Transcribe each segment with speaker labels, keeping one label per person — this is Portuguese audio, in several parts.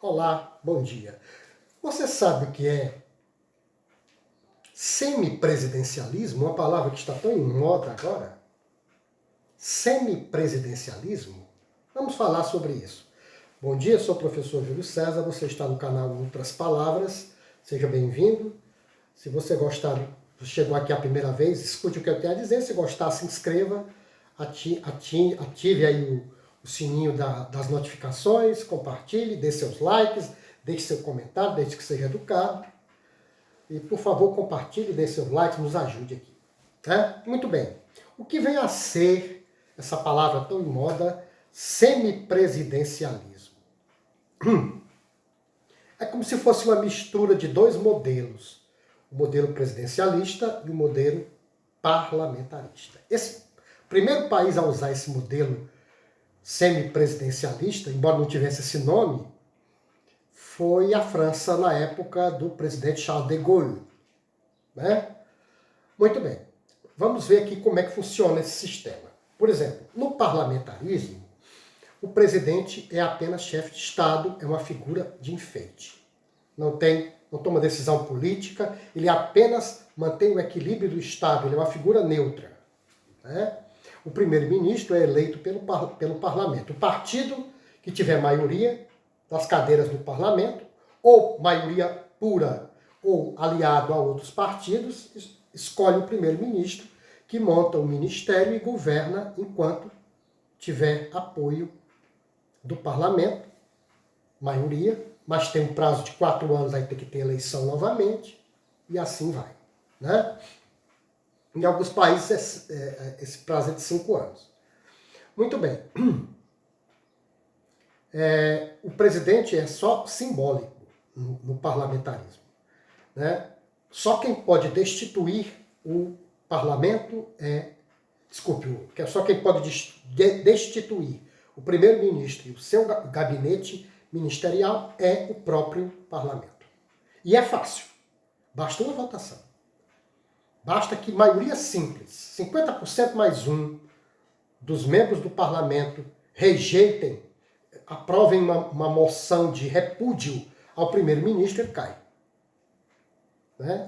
Speaker 1: Olá, bom dia. Você sabe o que é semipresidencialismo? Uma palavra que está tão em moda agora. Semipresidencialismo? Vamos falar sobre isso. Bom dia, sou o professor Júlio César, você está no canal Outras Palavras. Seja bem-vindo. Se você gostar, chegou aqui a primeira vez, escute o que eu tenho a dizer. Se gostar, se inscreva, ative aí o sininho das notificações, compartilhe, dê seus likes, deixe seu comentário, desde que seja educado. E, por favor, compartilhe, dê seus likes, nos ajude aqui. Muito bem. O que vem a ser essa palavra tão em moda, semipresidencialismo? É como se fosse uma mistura de dois modelos. O modelo presidencialista e o modelo parlamentarista. Esse primeiro país a usar esse modelo semipresidencialista, embora não tivesse esse nome, foi a França na época do presidente Charles de Gaulle. Muito bem. Vamos ver aqui como é que funciona esse sistema. Por exemplo, no parlamentarismo, o presidente é apenas chefe de Estado, é uma figura de enfeite. Não toma decisão política, ele apenas mantém o equilíbrio do Estado, ele é uma figura neutra. O primeiro-ministro é eleito pelo parlamento. O partido que tiver maioria das cadeiras do parlamento, ou maioria pura, ou aliado a outros partidos, escolhe o primeiro-ministro, que monta o ministério e governa enquanto tiver apoio do parlamento, maioria, mas tem um prazo de 4 anos, aí tem que ter eleição novamente, e assim vai. Em alguns países esse prazo é de 5 anos. Muito bem. O presidente é só simbólico no parlamentarismo. Só quem pode destituir o parlamento só quem pode destituir o primeiro-ministro e o seu gabinete ministerial é o próprio parlamento. E é fácil. Basta uma votação. Basta que maioria simples, 50% mais um, dos membros do parlamento rejeitem, aprovem uma moção de repúdio ao primeiro-ministro, ele cai.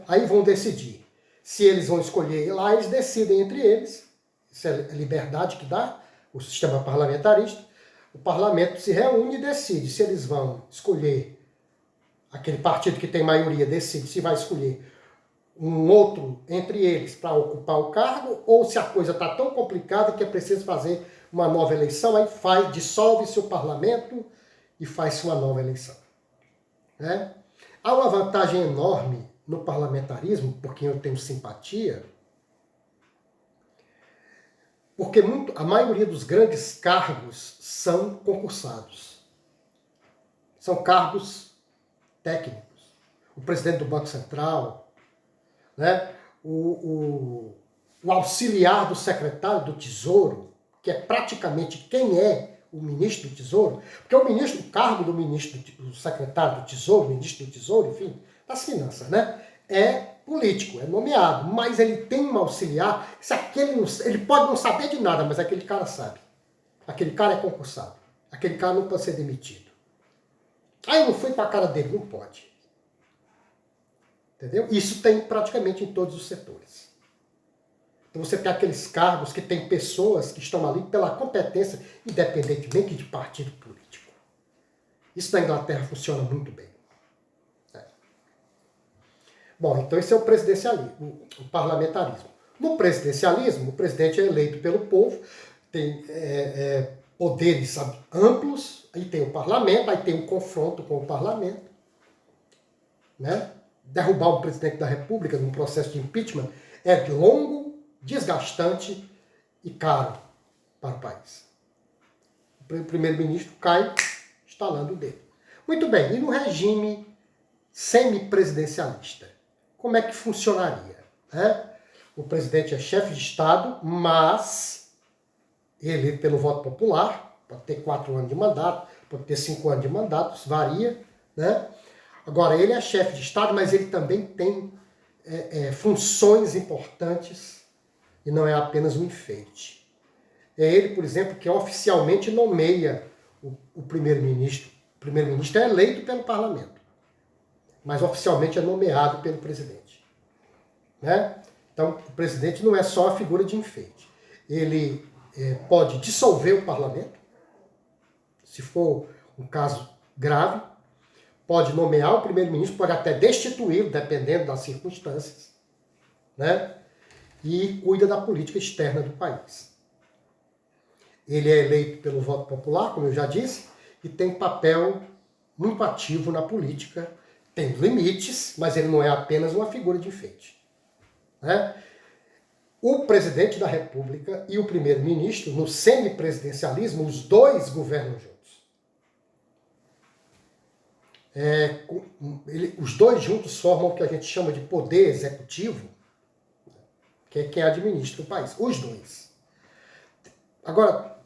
Speaker 1: Aí vão decidir. Se eles vão escolher lá, eles decidem entre eles. Isso é a liberdade que dá o sistema parlamentarista. O parlamento se reúne e decide se eles vão escolher, aquele partido que tem maioria decide se vai escolher um outro entre eles para ocupar o cargo, ou se a coisa está tão complicada que é preciso fazer uma nova eleição, aí dissolve-se o parlamento e faz-se uma nova eleição. Há uma vantagem enorme no parlamentarismo, por quem eu tenho simpatia, porque a maioria dos grandes cargos são concursados. São cargos técnicos. O presidente do Banco Central, o auxiliar do secretário do Tesouro, que é praticamente quem é o ministro do Tesouro, porque o cargo do ministro, do secretário do Tesouro, ministro do Tesouro, enfim, das finanças, é político, é nomeado, mas ele tem um auxiliar, ele pode não saber de nada, mas aquele cara sabe. Aquele cara é concursado. Aquele cara não pode ser demitido. Aí eu não fui para a cara dele, não pode. Entendeu? Isso tem praticamente em todos os setores. Então você tem aqueles cargos que tem pessoas que estão ali pela competência, independentemente de partido político. Isso na Inglaterra funciona muito bem. Bom, então esse é o presidencialismo, o parlamentarismo. No presidencialismo, o presidente é eleito pelo povo, tem poderes amplos, aí tem o parlamento, aí tem um confronto com o parlamento. Derrubar um presidente da República num processo de impeachment é longo, desgastante e caro para o país. O primeiro-ministro cai estalando o dedo. Muito bem, e no regime semipresidencialista? Como é que funcionaria? O presidente é chefe de Estado, mas ele, pelo voto popular, pode ter 4 anos de mandato, pode ter 5 anos de mandato, isso varia, Agora, ele é chefe de Estado, mas ele também tem funções importantes e não é apenas um enfeite. É ele, por exemplo, que oficialmente nomeia o primeiro-ministro, primeiro-ministro é eleito pelo parlamento, mas oficialmente é nomeado pelo presidente. Né? Então, o presidente não é só a figura de enfeite. Ele pode dissolver o parlamento, se for um caso grave, pode nomear o primeiro-ministro, pode até destituí-lo, dependendo das circunstâncias, né? E cuida da política externa do país. Ele é eleito pelo voto popular, como eu já disse, e tem papel muito ativo na política, tem limites, mas ele não é apenas uma figura de enfeite. Né? O presidente da República e o primeiro-ministro, no semipresidencialismo, os dois governam juntos. Os dois juntos formam o que a gente chama de poder executivo, que é quem administra o país. Os dois. Agora,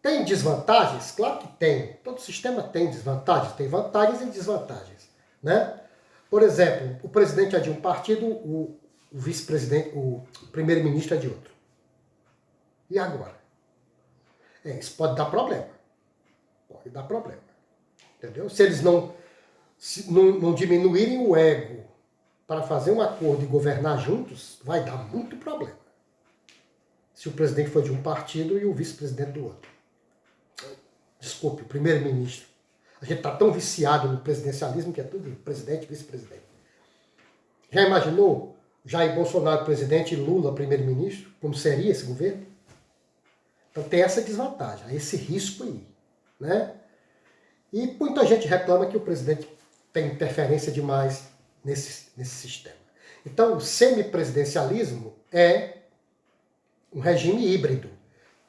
Speaker 1: tem desvantagens? Claro que tem. Todo sistema tem desvantagens, tem vantagens e desvantagens. Né? Por exemplo, o presidente é de um partido, o vice-presidente, o primeiro-ministro é de outro. E agora? Isso pode dar problema. Pode dar problema. Entendeu? Se eles não diminuírem o ego para fazer um acordo e governar juntos, vai dar muito problema. Se o presidente for de um partido e o vice-presidente do outro. Desculpe, o primeiro-ministro. A gente está tão viciado no presidencialismo que é tudo presidente e vice-presidente. Já imaginou Jair Bolsonaro presidente e Lula primeiro-ministro? Como seria esse governo? Então tem essa desvantagem, esse risco aí. Né? E muita gente reclama que o presidente tem interferência demais nesse sistema. Então o semipresidencialismo é um regime híbrido.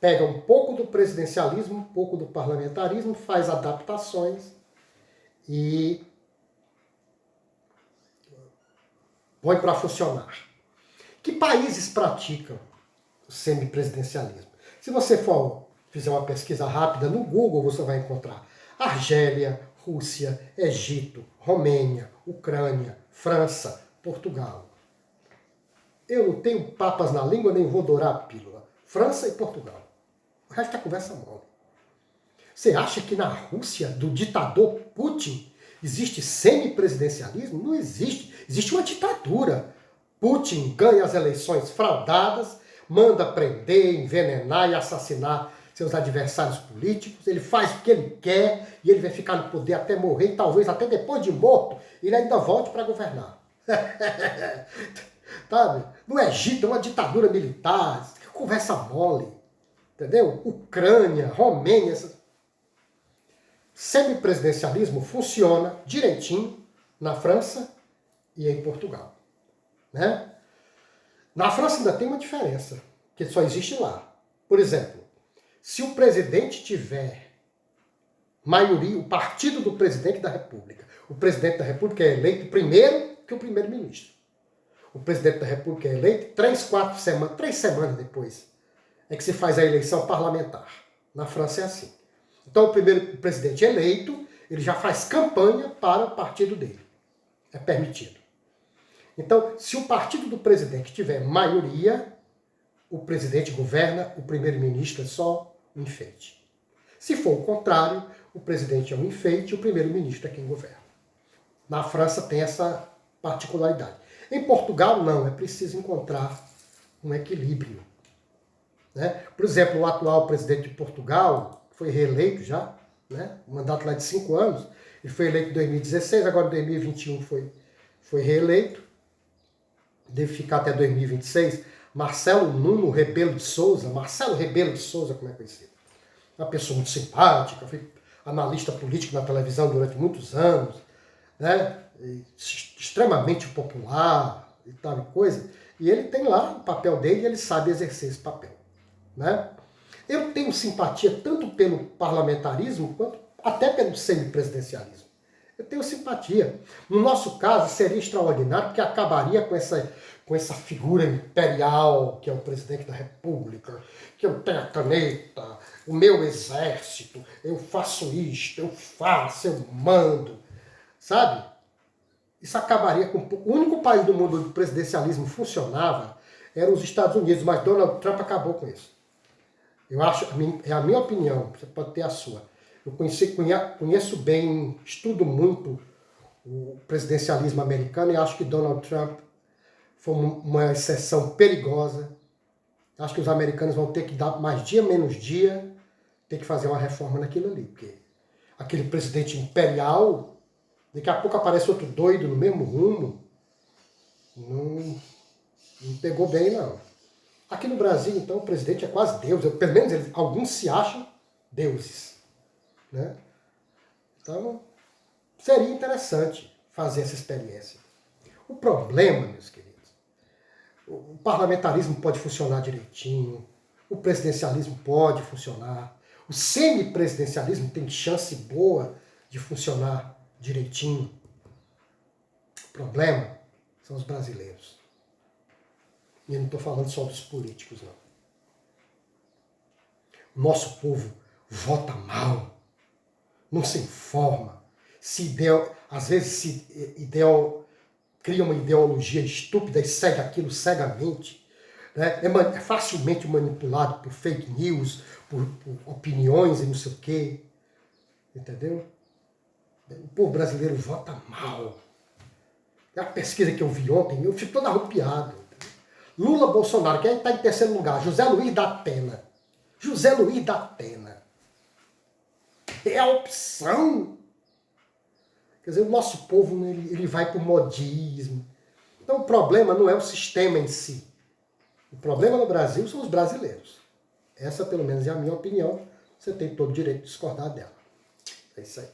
Speaker 1: Pega um pouco do presidencialismo, um pouco do parlamentarismo, faz adaptações e põe para funcionar. Que países praticam o semipresidencialismo? Se você fizer uma pesquisa rápida no Google, você vai encontrar Argélia, Rússia, Egito, Romênia, Ucrânia, França, Portugal. Eu não tenho papas na língua, nem vou dourar a pílula. França e Portugal. O resto é conversa mole. Você acha que na Rússia, do ditador Putin, existe semipresidencialismo? Não existe. Existe uma ditadura. Putin ganha as eleições fraudadas, manda prender, envenenar e assassinar seus adversários políticos. Ele faz o que ele quer e ele vai ficar no poder até morrer, e talvez até depois de morto, ele ainda volte para governar. Sabe? No Egito é uma ditadura militar, conversa mole. Entendeu? Ucrânia, Romênia. Semipresidencialismo funciona direitinho na França e em Portugal. Né? Na França ainda tem uma diferença, que só existe lá. Por exemplo, se o presidente tiver maioria, o partido do presidente da República, o presidente da República é eleito primeiro que o primeiro-ministro. O presidente da República é eleito 3 semanas depois é que se faz a eleição parlamentar. Na França é assim. Então o primeiro presidente eleito, ele já faz campanha para o partido dele. É permitido. Então, se o partido do presidente tiver maioria, o presidente governa, o primeiro-ministro é só um enfeite. Se for o contrário, o presidente é um enfeite e o primeiro-ministro é quem governa. Na França tem essa particularidade. Em Portugal, não. É preciso encontrar um equilíbrio. Né? Por exemplo, o atual presidente de Portugal foi reeleito já, né? Um mandato lá de 5 anos. Ele foi eleito em 2016, agora em 2021 foi reeleito. Deve ficar até 2026. Marcelo Rebelo de Sousa, como é conhecido? Uma pessoa muito simpática, foi analista político na televisão durante muitos anos, né? Extremamente popular e tal e coisa. E ele tem lá o papel dele e ele sabe exercer esse papel. Né? Eu tenho simpatia tanto pelo parlamentarismo quanto até pelo semipresidencialismo. Eu tenho simpatia. No nosso caso, seria extraordinário, porque acabaria com essa figura imperial, que é o presidente da República, que eu tenho a caneta, o meu exército, eu faço isto, eu mando. Sabe? Isso acabaria com... O único país do mundo onde o presidencialismo funcionava eram os Estados Unidos, mas Donald Trump acabou com isso. Eu acho, é a minha opinião, você pode ter a sua. Eu conheço bem, estudo muito o presidencialismo americano e acho que Donald Trump foi uma exceção perigosa. Acho que os americanos vão ter que dar mais dia menos dia, ter que fazer uma reforma naquilo ali, porque aquele presidente imperial, daqui a pouco aparece outro doido no mesmo rumo, não pegou bem não. Aqui no Brasil, então, o presidente é quase Deus, pelo menos alguns se acham deuses, né? Então, seria interessante fazer essa experiência. O problema, meus queridos, o parlamentarismo pode funcionar direitinho, o presidencialismo pode funcionar, o semipresidencialismo tem chance boa de funcionar direitinho. O problema são os brasileiros. E eu não estou falando só dos políticos, não. O nosso povo vota mal, não se informa, às vezes cria uma ideologia estúpida e segue aquilo cegamente, né? É facilmente manipulado por fake news, por opiniões e não sei o quê, entendeu? O povo brasileiro vota mal. É a pesquisa que eu vi ontem, eu fico todo arrupiado. Lula, Bolsonaro, quem está em terceiro lugar? José Luiz da Atena. José Luiz da Atena. É a opção. Quer dizer, o nosso povo ele vai por modismo. Então o problema não é o sistema em si. O problema no Brasil são os brasileiros. Essa, pelo menos, é a minha opinião. Você tem todo o direito de discordar dela. É isso aí.